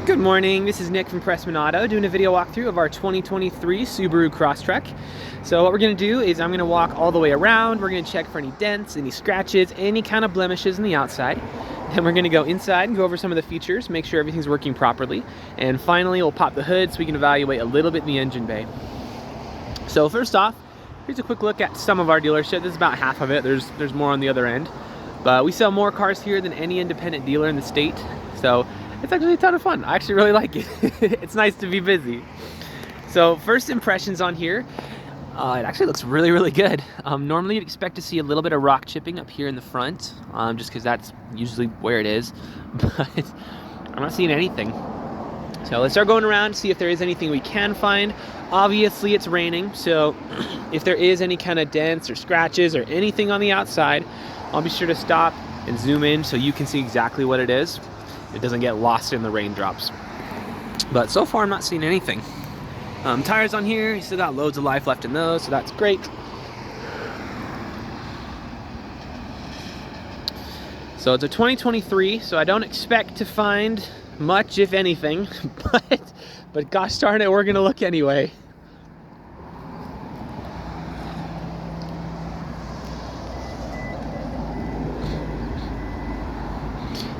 Good morning, this is Nick from Prestman Auto doing a video walkthrough of our 2023 Subaru Croesstrek. So what we're going to do is I'm going to walk all the way around. We're going to check for any dents, any scratches, any kind of blemishes on the outside. Then we're going to go inside and go over some of the features, make sure everything's working properly. And finally we'll pop the hood so we can evaluate a little bit in the engine bay. So first off, here's a quick look at some of our dealership. This is about half of it. There's more on the other end. But we sell more cars here than any independent dealer in the state. So it's actually a ton of fun. I actually really like it. It's nice to be busy. So first impressions on here, it actually looks really, really good. Normally you'd expect to see a little bit of rock chipping up here in the front, just because that's usually where it is, but I'm not seeing anything. So let's start going around, see if there is anything we can find. Obviously it's raining, so if there is any kind of dents or scratches or anything on the outside, I'll be sure to stop and zoom in so you can see exactly what it is. It doesn't get lost in the raindrops. But so far I'm not seeing anything. Tires on here, you still got loads of life left in those, so that's great. So it's a 2023, so I don't expect to find much, if anything, but gosh darn it, we're gonna look anyway.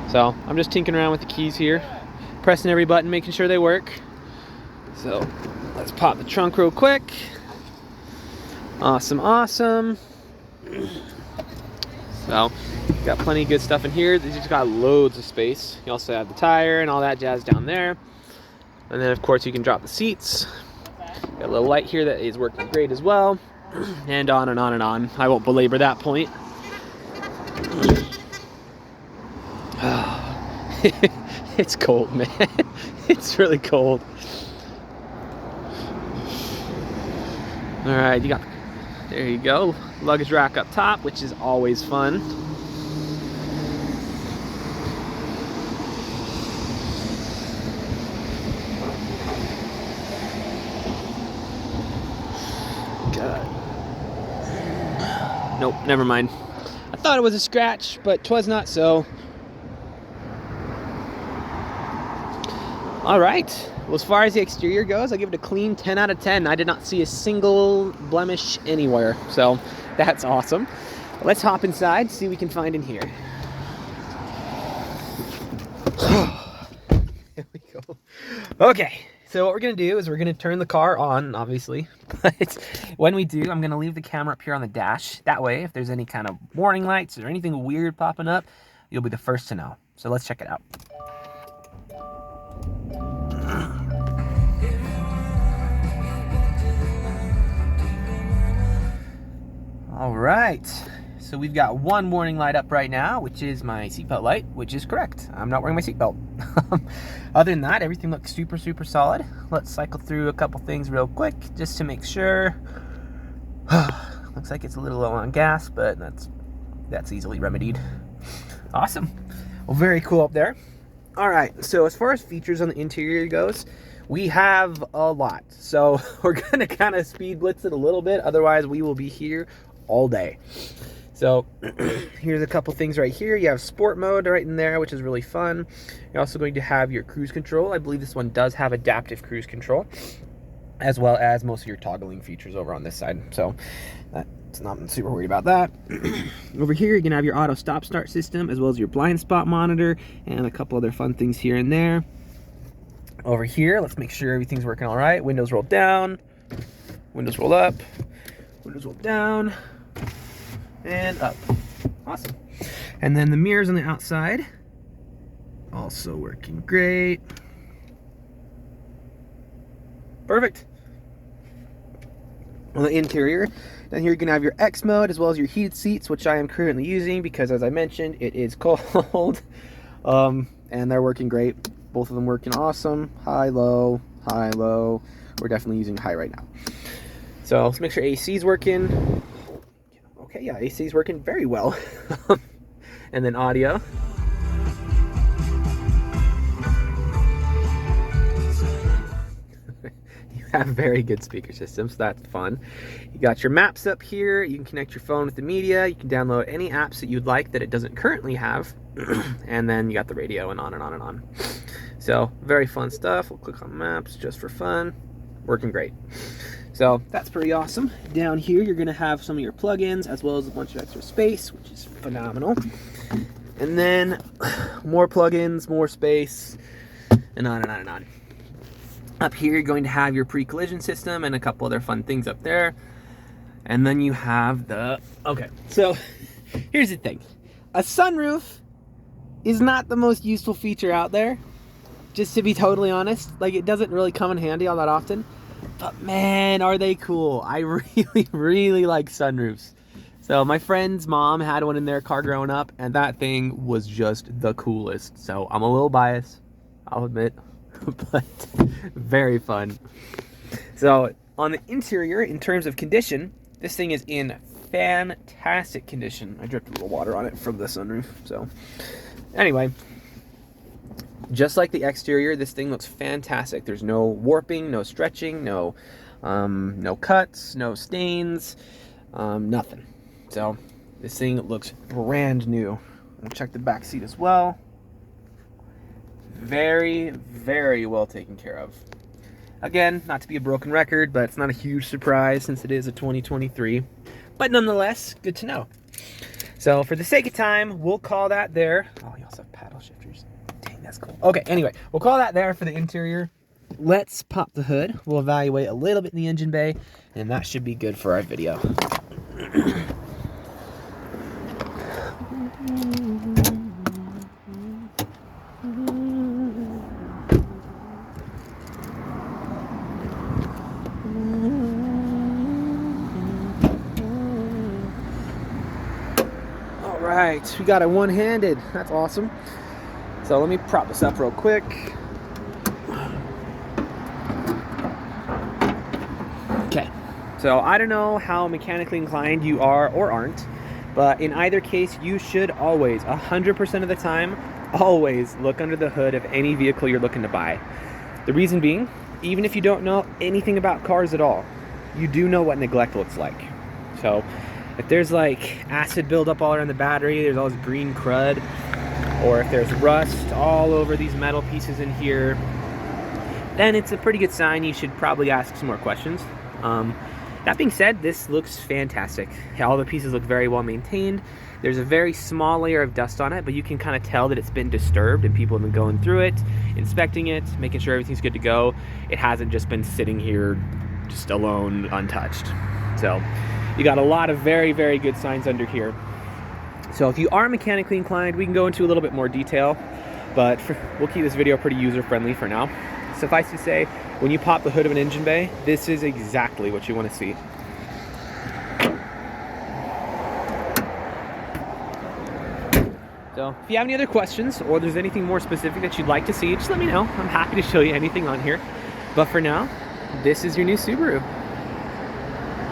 So I'm just tinkering around with the keys here, pressing every button, making sure they work. So let's pop the trunk real quick. Awesome, awesome. So got plenty of good stuff in here. These just got loads of space. You also have the tire and all that jazz down there. And then of course you can drop the seats. Got a little light here that is working great as well. And on and on and on. I won't belabor that point. It's cold, man. It's really cold. All right, there you go. Luggage rack up top, which is always fun. God. Nope, never mind. I thought it was a scratch, but 'twas not so. All right, well, as far as the exterior goes, I give it a clean 10 out of 10. I did not see a single blemish anywhere, so that's awesome. Let's hop inside, see what we can find in here. There we go. Okay, so what we're gonna do is we're gonna turn the car on, obviously, but when we do, I'm gonna leave the camera up here on the dash. That way, if there's any kind of warning lights or anything weird popping up, you'll be the first to know. So let's check it out. All right, so we've got one warning light up right now, which is my seatbelt light, which is correct. I'm not wearing my seatbelt. Other than that, everything looks super, super solid. Let's cycle through a couple things real quick just to make sure. Looks like it's a little low on gas, but that's easily remedied. Awesome. Well, very cool up there. All right, so as far as features on the interior goes, we have a lot. So we're gonna kind of speed blitz it a little bit, otherwise we will be here all day. So here's a couple things right here. You have sport mode right in there, which is really fun. You're also going to have your cruise control. I believe this one does have adaptive cruise control, as well as most of your toggling features over on this side. So that's not super worried about that. Over here, you can have your auto stop start system, as well as your blind spot monitor, and a couple other fun things here and there. Over here, let's make sure everything's working all right. Windows roll down, windows roll up, windows roll down, and up. Awesome. And then the mirrors on the outside, also working great. Perfect. On the interior, then here you can have your X mode as well as your heated seats, which I am currently using because, as I mentioned, it is cold. And they're working great. Both of them working awesome. High, low, high, low. We're definitely using high right now. So let's make sure AC is working. Okay, yeah, AC is working very well. And then audio. You have very good speaker systems, so that's fun. You got your maps up here. You can connect your phone with the media. You can download any apps that you'd like that it doesn't currently have. And then you got the radio and on and on and on. So very fun stuff. We'll click on maps just for fun. Working great. So that's pretty awesome. Down here, you're gonna have some of your plugins as well as a bunch of extra space, which is phenomenal. And then more plugins, more space, and on and on and on. Up here, you're going to have your pre-collision system and a couple other fun things up there. And then you have the, okay, so here's the thing. A sunroof is not the most useful feature out there, just to be totally honest. Like, it doesn't really come in handy all that often. But man, are they cool. I really, really like sunroofs. So my friend's mom had one in their car growing up, and that thing was just the coolest. So I'm a little biased, I'll admit, but very fun. So on the interior, in terms of condition, this thing is in fantastic condition. I dripped a little water on it from the sunroof. So anyway, just like the exterior, this thing looks fantastic. There's no warping, no stretching, no cuts, no stains, nothing. So this thing looks brand new. We'll check the back seat as well. Very, very well taken care of. Again, not to be a broken record, but it's not a huge surprise since it is a 2023. But nonetheless, good to know. So for the sake of time, we'll call that there. Oh, you also have paddle shifters. Dang, that's cool. Okay, anyway, we'll call that there for the interior. Let's pop the hood. We'll evaluate a little bit in the engine bay, and that should be good for our video. Right, we got it one-handed. That's awesome. So let me prop this up real quick. Okay, so I don't know how mechanically inclined you are or aren't, but in either case, you should always, 100% of the time, always look under the hood of any vehicle you're looking to buy. The reason being, even if you don't know anything about cars at all, you do know what neglect looks like. So if there's like acid buildup all around the battery, there's all this green crud, or if there's rust all over these metal pieces in here, then it's a pretty good sign you should probably ask some more questions. That being said, this looks fantastic. All the pieces look very well maintained. There's a very small layer of dust on it, but you can kind of tell that it's been disturbed and people have been going through it, inspecting it, making sure everything's good to go. It hasn't just been sitting here just alone, untouched. So you got a lot of very, very good signs under here. So if you are mechanically inclined, we can go into a little bit more detail, but we'll keep this video pretty user-friendly for now. Suffice to say, when you pop the hood of an engine bay, this is exactly what you want to see. So if you have any other questions, or there's anything more specific that you'd like to see, just let me know. I'm happy to show you anything on here. But for now, this is your new Subaru.